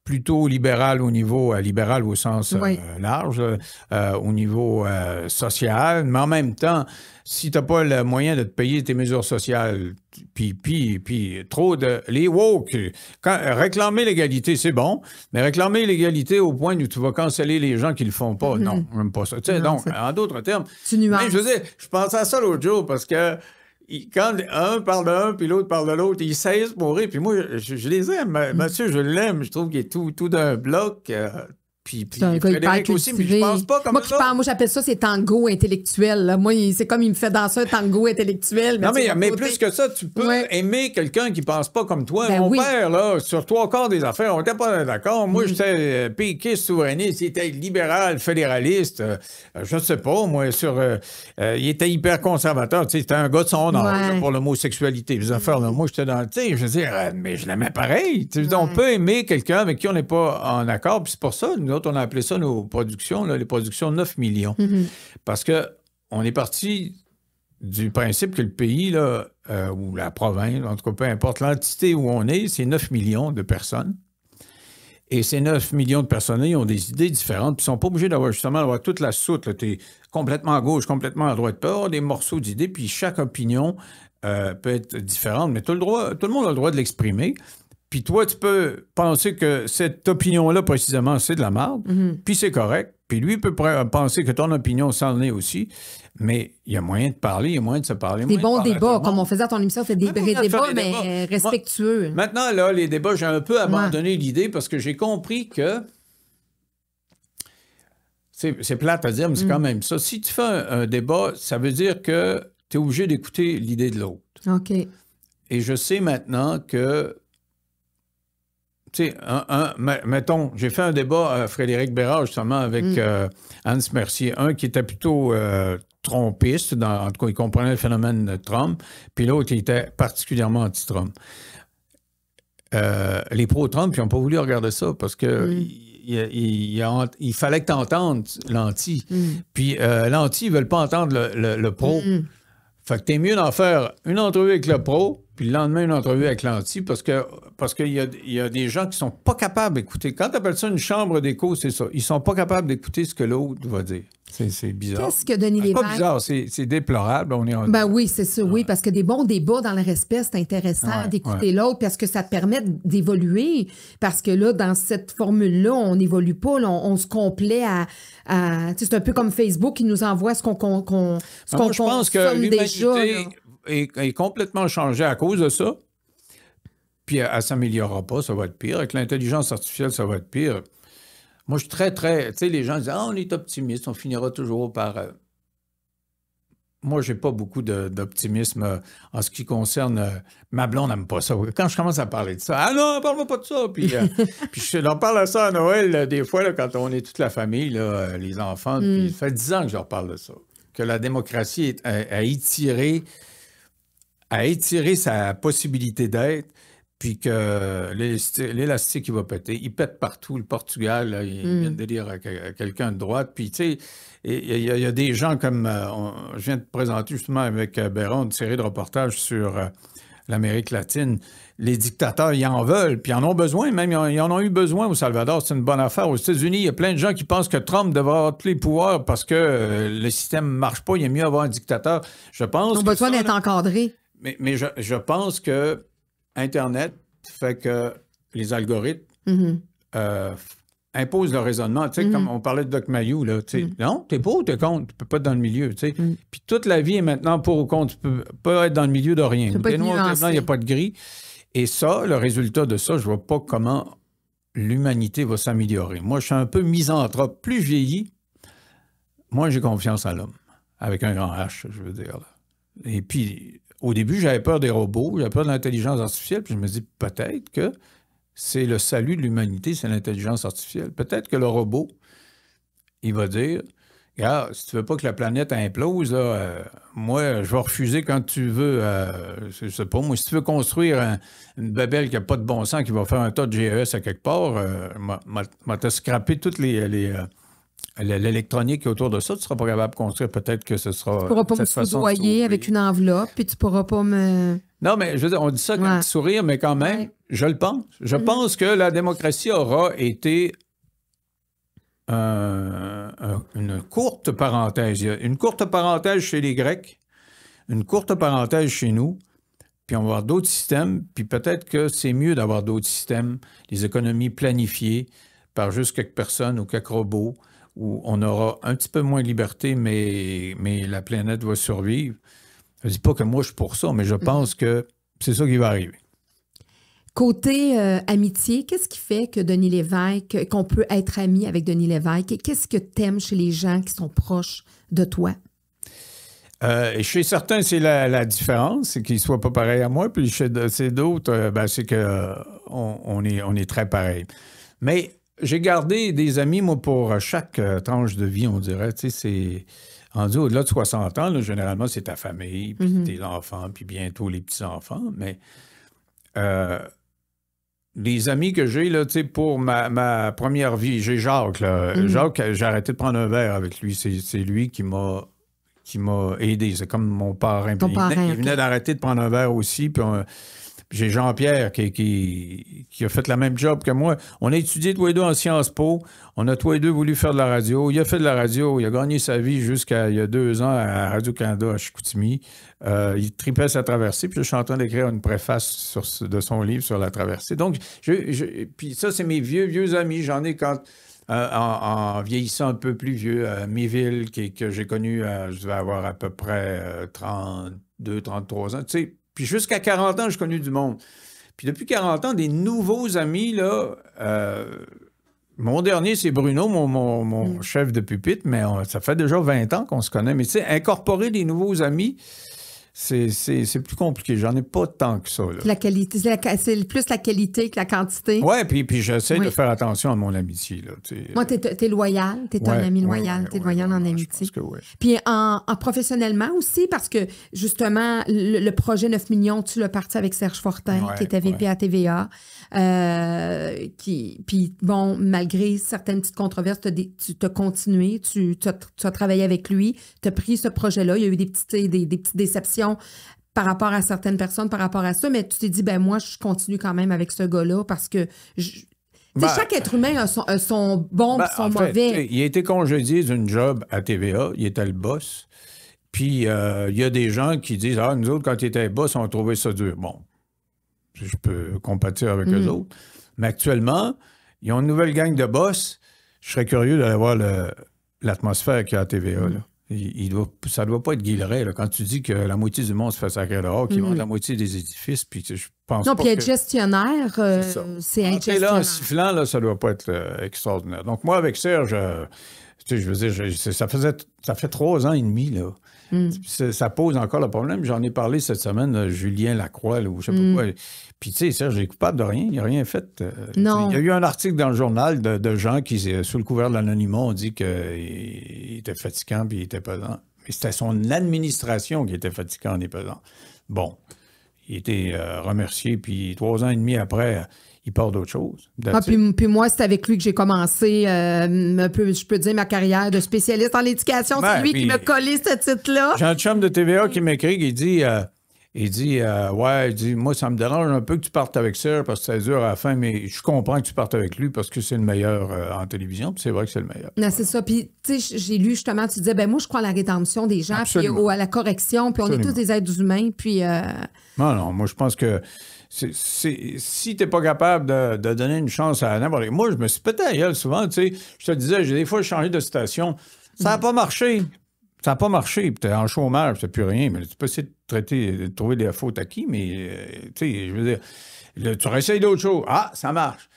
plutôt libéral au niveau, libéral au sens large, au niveau social, mais en même temps, si tu n'as pas le moyen de te payer tes mesures sociales, puis trop de... Les woke, réclamer l'égalité, c'est bon, mais réclamer l'égalité au point où tu vas canceller les gens qui le font pas, non, j'aime pas ça. Tu sais, donc, en d'autres termes... Tu nuances. Mais je veux dire, je pensais à ça l'autre jour, parce que quand un parle d'un, puis l'autre parle de l'autre, ils saillissent mourir. Puis moi, je les aime. Monsieur, je l'aime. Je trouve qu'il est tout d'un bloc. Puis Frédéric aussi, mais je pense pas comme ça. Moi, j'appelle ça, c'est tango intellectuel. Là. Moi, c'est comme il me fait danser un tango intellectuel. Non, mais plus que ça, tu peux aimer quelqu'un qui pense pas comme toi. Mon père, là, sur 3/4 des affaires, on n'était pas d'accord. Moi, j'étais péquiste, souverainiste, il était libéral, fédéraliste. Je ne sais pas, moi, il était hyper conservateur. Tu sais, c'était un gars de son âge pour l'homosexualité. Les affaires, là, moi, j'étais dans... Tu sais, je veux dire, mais je l'aimais pareil. Tu sais, on peut aimer quelqu'un avec qui on n'est pas en accord, puis c'est pour ça, nous autres, on a appelé ça nos productions, là, les productions 9 millions. Parce qu'on est parti du principe que le pays, là, ou la province, en tout cas, peu importe l'entité où on est, c'est 9 millions de personnes. Et ces 9 millions de personnes, ils ont des idées différentes, puis ils ne sont pas obligés d'avoir toute la soute. Tu es complètement à gauche, complètement à droite. Tu peux avoir des morceaux d'idées, puis chaque opinion peut être différente, mais tout le monde a le droit de l'exprimer. Puis toi, tu peux penser que cette opinion-là, précisément, c'est de la merde, puis c'est correct. Puis lui peut penser que ton opinion s'en est aussi, mais il y a moyen de parler, il y a moyen de se parler. Des bons débats, comme on faisait à ton émission, c'est des vrais débats, mais respectueux. Maintenant, là, les débats, j'ai un peu abandonné l'idée parce que j'ai compris que c'est plate à dire, mais c'est quand même ça. Si tu fais un débat, ça veut dire que tu es obligé d'écouter l'idée de l'autre. OK. Et je sais maintenant que tu sais, mettons, j'ai fait un débat à Frédéric Bérard, justement, avec Hans Mercier. Un qui était plutôt trompiste, en tout cas, il comprenait le phénomène de Trump, puis l'autre, il était particulièrement anti-Trump. Les pro-Trump, ils n'ont pas voulu regarder ça parce que il fallait que tu entendes l'anti. Puis l'anti, ils ne veulent pas entendre le pro. Fait que t'es mieux d'en faire une entrevue avec le pro, puis le lendemain, une entrevue avec l'anti, parce qu'il y a des gens qui sont pas capables d'écouter. Quand tu appelles ça une chambre d'écho, c'est ça. Ils sont pas capables d'écouter ce que l'autre va dire. C'est bizarre. Qu'est-ce que Denis Lévesque... C'est pas bizarre, c'est déplorable. Oui, c'est ça, oui, parce que des bons débats dans le respect, c'est intéressant d'écouter l'autre, parce que ça te permet d'évoluer, parce que là, dans cette formule-là, on n'évolue pas, là, on se complaît à c'est un peu comme Facebook qui nous envoie ce qu'on je pense que l'humanité est complètement changée à cause de ça, puis elle ne s'améliorera pas, ça va être pire. Avec l'intelligence artificielle, ça va être pire. Moi, je suis très... Tu sais, les gens disent « Ah, on est optimiste, on finira toujours par... Moi, j'ai pas beaucoup d'optimisme en ce qui concerne... ma blonde n'aime pas ça. Quand je commence à parler de ça, « Ah non, parle-moi pas de ça! » Puis je leur parle à ça à Noël, des fois, là, quand on est toute la famille, là, les enfants, puis ça fait 10 ans que je leur parle de ça. Que la démocratie a étiré sa possibilité d'être, puis que l'élastique, il va péter. Il pète partout. Le Portugal, là, il vient de dire à quelqu'un de droite. Puis, tu sais, il y a des gens comme... je viens de présenter justement avec Béron une série de reportages sur l'Amérique latine. Les dictateurs, ils en veulent, puis ils en ont besoin. Même, ils en ont eu besoin au Salvador. C'est une bonne affaire. Aux États-Unis, il y a plein de gens qui pensent que Trump devrait avoir tous les pouvoirs parce que le système ne marche pas. Il est mieux avoir un dictateur. Je pense ils ont besoin d'être encadrés. Mais je pense que Internet fait que les algorithmes imposent le raisonnement. Tu sais, comme on parlait de Doc Mayou, là, tu sais, non, t'es pour ou t'es contre? Tu peux pas être dans le milieu, tu sais. Puis toute la vie est maintenant pour ou contre. Tu peux pas être dans le milieu de rien. T'es noir, t'es blanc, il n'y a pas de gris. Et ça, le résultat de ça, je vois pas comment l'humanité va s'améliorer. Moi, je suis un peu misanthrope. Plus je vieillis, moins j'ai confiance en l'homme. Avec un grand H, je veux dire. Là. Et puis... Au début, j'avais peur des robots, j'avais peur de l'intelligence artificielle, puis je me dis peut-être que c'est le salut de l'humanité, c'est l'intelligence artificielle. Peut-être que le robot, il va dire, regarde, si tu veux pas que la planète implose, là, moi, je vais refuser quand tu veux. Je sais pas, moi, si tu veux construire une babelle qui n'a pas de bon sens, qui va faire un tas de GES à quelque part, m'a te scrappé toute l'électronique qui est autour de ça, tu ne seras pas capable de construire. Peut-être que ce sera. Tu ne pourras pas me soudoyer avec une enveloppe, puis tu ne pourras pas me. Non, mais je veux dire, on dit ça avec un petit sourire, mais quand même, je le pense. Je pense que la démocratie aura été une courte parenthèse. Il y a une courte parenthèse chez les Grecs, une courte parenthèse chez nous, puis on va avoir d'autres systèmes, puis peut-être que c'est mieux d'avoir d'autres systèmes, des économies planifiées par juste quelques personnes ou quelques robots, où on aura un petit peu moins de liberté, mais la planète va survivre. Je ne dis pas que moi, je suis pour ça, mais je pense que c'est ça qui va arriver. Côté amitié, qu'est-ce qui fait que Denis Lévesque, qu'on peut être ami avec Denis Lévesque? Qu'est-ce que tu aimes chez les gens qui sont proches de toi? Chez certains, c'est la différence, c'est qu'ils ne soient pas pareils à moi. Puis chez d'autres, c'est qu'on est très pareils. Mais j'ai gardé des amis, moi, pour chaque tranche de vie, on dirait. Tu sais, c'est rendu au-delà de 60 ans, là, généralement, c'est ta famille, puis tes enfants, puis bientôt les petits-enfants. Mais les amis que j'ai, là, tu sais, pour ma première vie, j'ai Jacques, là. Jacques, j'ai arrêté de prendre un verre avec lui. C'est lui qui m'a aidé. C'est comme mon parrain. Il venait d'arrêter de prendre un verre aussi. Puis j'ai Jean-Pierre qui a fait la même job que moi. On a étudié tous les deux en Sciences Po. On a tous les deux voulu faire de la radio. Il a fait de la radio. Il a gagné sa vie jusqu'à il y a 2 ans à Radio-Canada à Chicoutimi. Il tripait sa traversée. Puis je suis en train d'écrire une préface de son livre sur la traversée. Donc, puis ça, c'est mes vieux amis. J'en ai quand... en vieillissant un peu plus vieux, Méville, que j'ai connu, je devais avoir à peu près 32, 33 ans. Tu sais, puis jusqu'à 40 ans, j'ai connu du monde. Puis depuis 40 ans, des nouveaux amis, là, mon dernier, c'est Bruno, mon chef de pupitre, mais ça fait déjà 20 ans qu'on se connaît. Mais tu sais, incorporer des nouveaux amis, c'est plus compliqué. J'en ai pas tant que ça. Là. La qualité, c'est plus la qualité que la quantité. Oui, puis j'essaie de faire attention à mon amitié. Là, moi, t'es loyal. T'es un ami loyal. T'es loyal en amitié. Je pense que oui. Puis en professionnellement aussi, parce que justement, le projet 9 millions, tu l'as parti avec Serge Fortin, qui était VP à TVA. Puis bon, malgré certaines petites controverses, tu as continué, tu as travaillé avec lui, tu as pris ce projet-là. Il y a eu des petites déceptions par rapport à certaines personnes, par rapport à ça, mais tu t'es dit, moi, je continue quand même avec ce gars-là parce que chaque être humain a son bon et son mauvais. Il a été congédié d'une job à TVA, il était le boss. Puis il y a des gens qui disent, nous autres, quand il était boss, on a trouvé ça dur. Bon, je peux compatir avec eux autres. Mais actuellement, ils ont une nouvelle gang de boss. Je serais curieux d'aller voir l'atmosphère qu'il y a à TVA, là. Ça ne doit pas être Guilleret, là. Quand tu dis que la moitié du monde se fait sacrer dehors, qu'ils vendent la moitié des édifices, puis je pense pas puis être gestionnaire, c'est être gestionnaire. Là, en sifflant, là, ça ne doit pas être extraordinaire. Donc, moi, avec Serge, je veux dire, ça fait 3 ans et demi, là. Ça pose encore le problème. J'en ai parlé cette semaine de Julien Lacroix, là, ou je sais pas quoi. Puis, tu sais, Serge, il est coupable de rien. Il n'a rien fait. Non. Il y a eu un article dans le journal de gens qui, sous le couvert de l'anonymat, ont dit qu'il était fatigant puis il était pesant. Mais c'était son administration qui était fatigante et pesant. Bon. Il était remercié, puis 3 ans et demi après, il part d'autre chose. Puis moi, c'est avec lui que j'ai commencé, je peux dire, ma carrière de spécialiste en éducation. C'est lui qui m'a collé ce titre-là. J'ai un chum de TVA qui m'écrit, il dit, moi, ça me dérange un peu que tu partes avec Serge parce que c'est dur à la fin, mais je comprends que tu partes avec lui parce que c'est le meilleur en télévision, puis c'est vrai que c'est le meilleur. Non, c'est ça. Puis, tu sais, j'ai lu justement, tu disais, moi, je crois à la rédemption des gens, puis à la correction, puis on est tous des êtres humains, puis... Non, moi, je pense que si t'es pas capable de donner une chance à n'importe... Moi, je me suis pété à la gueule souvent, tu sais. Je te disais, j'ai des fois changé de station. Ça n'a pas marché. Ça n'a pas marché. Puis t'es en chômage, c'est plus rien. Mais tu peux essayer de trouver des fautes à qui, mais, tu sais, je veux dire, tu réessayes d'autres choses. Ah, ça marche.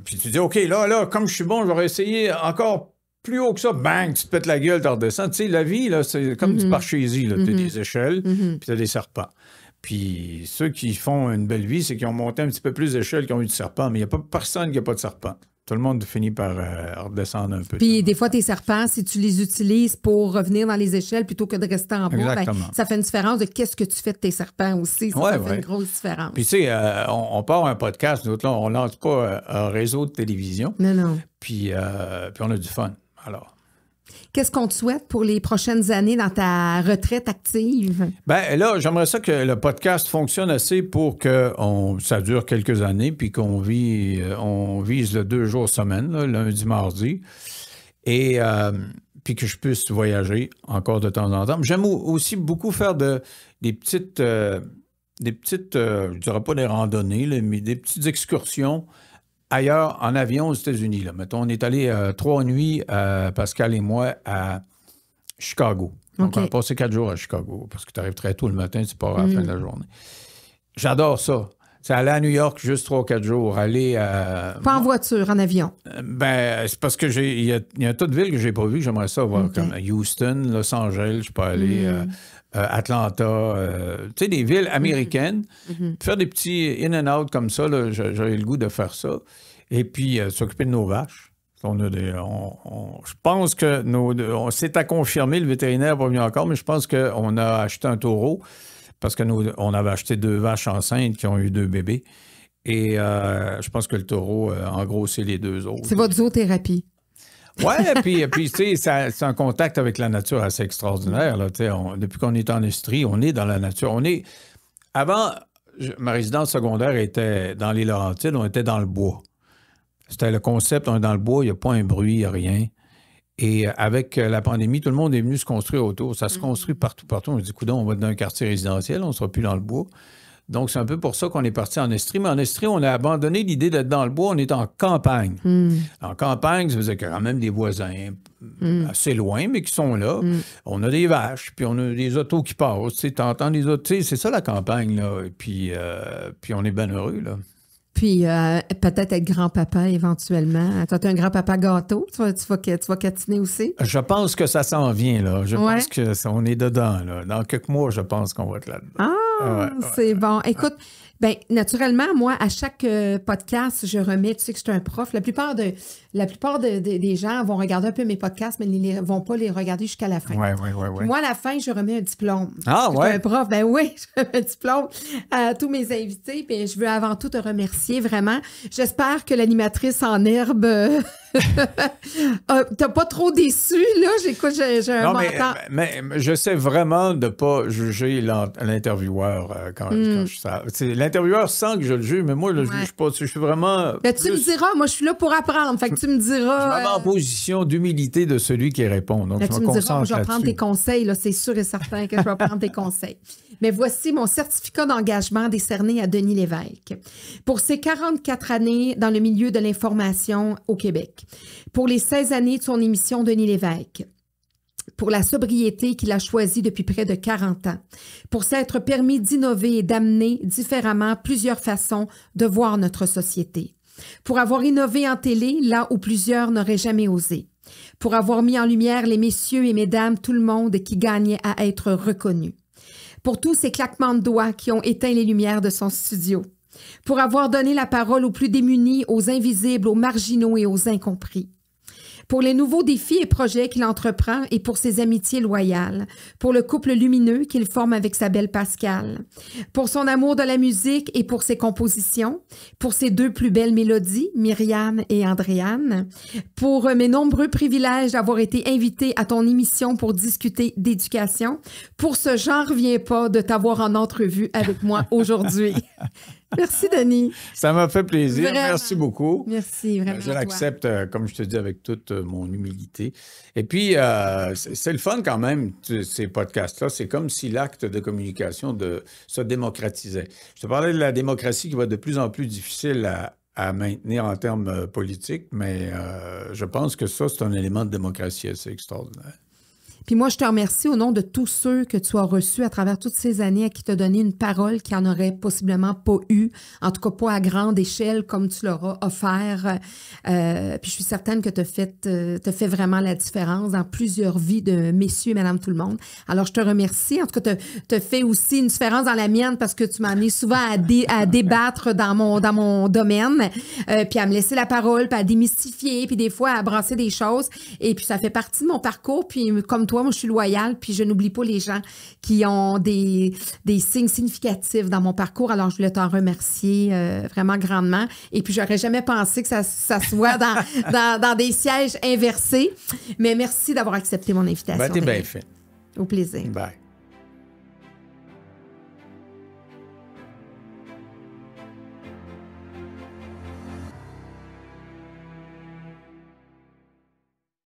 Puis tu dis, OK, là, comme je suis bon, je vais réessayer encore plus haut que ça. Bang, tu te pètes la gueule, tu redescends. Tu sais, la vie, là, c'est comme du parchésie. T'as des échelles, puis t'as des serpents. Puis ceux qui font une belle vie, c'est qu'ils ont monté un petit peu plus d'échelles qu'ils ont eu de serpents. Mais il n'y a pas personne qui n'a pas de serpent. Tout le monde finit par redescendre un peu. Puis des fois, tes serpents, si tu les utilises pour revenir dans les échelles plutôt que de rester en bas, ben, ça fait une différence de qu'est-ce que tu fais de tes serpents aussi. Ça fait une grosse différence. Puis tu sais, on part un podcast, nous autres, là, on lance pas un réseau de télévision. Non. Puis on a du fun, alors. Qu'est-ce qu'on te souhaite pour les prochaines années dans ta retraite active? Bien, là, j'aimerais ça que le podcast fonctionne assez pour que ça dure quelques années, puis on vise le 2 jours semaine, là, lundi, mardi, et puis que je puisse voyager encore de temps en temps. J'aime aussi beaucoup faire des petites, je dirais pas des randonnées, là, mais des petites excursions ailleurs, en avion aux États-Unis. Là. Mettons, on est allé 3 nuits, Pascal et moi, à Chicago. Donc, on a passé 4 jours à Chicago, parce que tu arrives très tôt le matin, tu pars à la fin de la journée. J'adore ça. C'est aller à New York juste 3 ou 4 jours, aller à... Pas en voiture, en avion. Ben, c'est parce que il y a un tas de villes que j'ai pas vues, que j'aimerais ça voir, comme Houston, Los Angeles, je peux aller... Atlanta, tu sais, des villes américaines. Faire des petits in and out comme ça, j'aurais le goût de faire ça. Et puis, s'occuper de nos vaches. Je pense que c'est à confirmer, le vétérinaire n'est pas venu encore, mais je pense qu'on a acheté un taureau parce qu'on avait acheté 2 vaches enceintes qui ont eu 2 bébés. Et je pense que le taureau a engrossé les 2 autres. C'est votre zoothérapie. Oui, puis tu sais, c'est un contact avec la nature assez extraordinaire. Là, depuis qu'on est en Estrie, on est dans la nature. Avant, ma résidence secondaire était dans les Laurentides, on était dans le bois. C'était le concept, on est dans le bois, il n'y a pas un bruit, il n'y a rien. Et avec la pandémie, tout le monde est venu se construire autour. Ça se construit partout. On dit, coudonc, on va dans un quartier résidentiel, on ne sera plus dans le bois. Donc, c'est un peu pour ça qu'on est parti en Estrie. Mais en Estrie, on a abandonné l'idée d'être dans le bois. On est en campagne. En campagne, ça faisait quand même des voisins assez loin, mais qui sont là. On a des vaches, puis on a des autos qui passent. Tu entends des autos. C'est ça, la campagne, là. Et puis on est bien heureux, là. Puis peut-être être grand-papa éventuellement. Toi, tu es un grand-papa gâteau. Tu vas catiner aussi? Je pense que ça s'en vient, là. Je pense qu'on est dedans, là. Dans quelques mois, je pense qu'on va être là-dedans. C'est bon. Écoute, bien, naturellement, moi, à chaque podcast, je remets, tu sais que je suis un prof. La plupart des gens vont regarder un peu mes podcasts, mais ils ne vont pas les regarder jusqu'à la fin. Oui. Moi, à la fin, je remets un diplôme. Ah, je suis un prof. Ben oui, je remets un diplôme à tous mes invités. Puis je veux avant tout te remercier, vraiment. J'espère que l'animatrice en herbe t'as pas trop déçu, là. J'ai un mentor. Mais je sais vraiment de ne pas juger l'intervieweur quand je sais. L'intervieweur sent que je le juge, mais moi, je le juge pas. Je suis vraiment... Ben, tu me diras, moi, je suis là pour apprendre. Fait que tu me diras... Je suis vraiment en position d'humilité de celui qui répond. Donc, tu me diras, je vais prendre tes conseils. C'est sûr et certain que je vais prendre tes conseils. Mais voici mon certificat d'engagement décerné à Denis Lévesque. Pour ses 44 années dans le milieu de l'information au Québec. Pour les 16 années de son émission Denis Lévesque. Pour la sobriété qu'il a choisie depuis près de 40 ans. Pour s'être permis d'innover et d'amener différemment plusieurs façons de voir notre société. Pour avoir innové en télé là où plusieurs n'auraient jamais osé. Pour avoir mis en lumière les messieurs et mesdames, tout le monde qui gagnait à être reconnus. Pour tous ces claquements de doigts qui ont éteint les lumières de son studio. Pour avoir donné la parole aux plus démunis, aux invisibles, aux marginaux et aux incompris. Pour les nouveaux défis et projets qu'il entreprend et pour ses amitiés loyales, pour le couple lumineux qu'il forme avec sa belle Pascale, pour son amour de la musique et pour ses compositions, pour ses 2 plus belles mélodies, Myriam et Andréane, pour mes nombreux privilèges d'avoir été invitée à ton émission pour discuter d'éducation, pour ce j'en reviens pas de t'avoir en entrevue avec moi aujourd'hui. Merci, Denis. Ça m'a fait plaisir. Vraiment. Merci beaucoup. Merci, vraiment. Je l'accepte, comme je te dis, avec toute mon humilité. Et puis, c'est le fun quand même, ces podcasts-là. C'est comme si l'acte de communication se démocratisait. Je te parlais de la démocratie qui va être de plus en plus difficile à maintenir en termes politiques, mais je pense que ça, c'est un élément de démocratie assez extraordinaire. Puis moi, je te remercie au nom de tous ceux que tu as reçus à travers toutes ces années à qui t'as donné une parole qui en aurait possiblement pas eu, en tout cas pas à grande échelle comme tu l'auras offert. Puis je suis certaine que tu as fait vraiment la différence dans plusieurs vies de messieurs et madame tout le monde. Alors, je te remercie. En tout cas, tu as fait aussi une différence dans la mienne parce que tu m'as amené souvent à débattre dans mon domaine, puis à me laisser la parole, puis à démystifier, puis des fois à brasser des choses. Et puis, ça fait partie de mon parcours. Puis, comme toi, moi, je suis loyale, puis je n'oublie pas les gens qui ont des signes significatifs dans mon parcours. Alors, je voulais t'en remercier vraiment grandement. Et puis, j'aurais jamais pensé que ça soit dans des sièges inversés. Mais merci d'avoir accepté mon invitation. T'es bien fait. Au plaisir. Bye.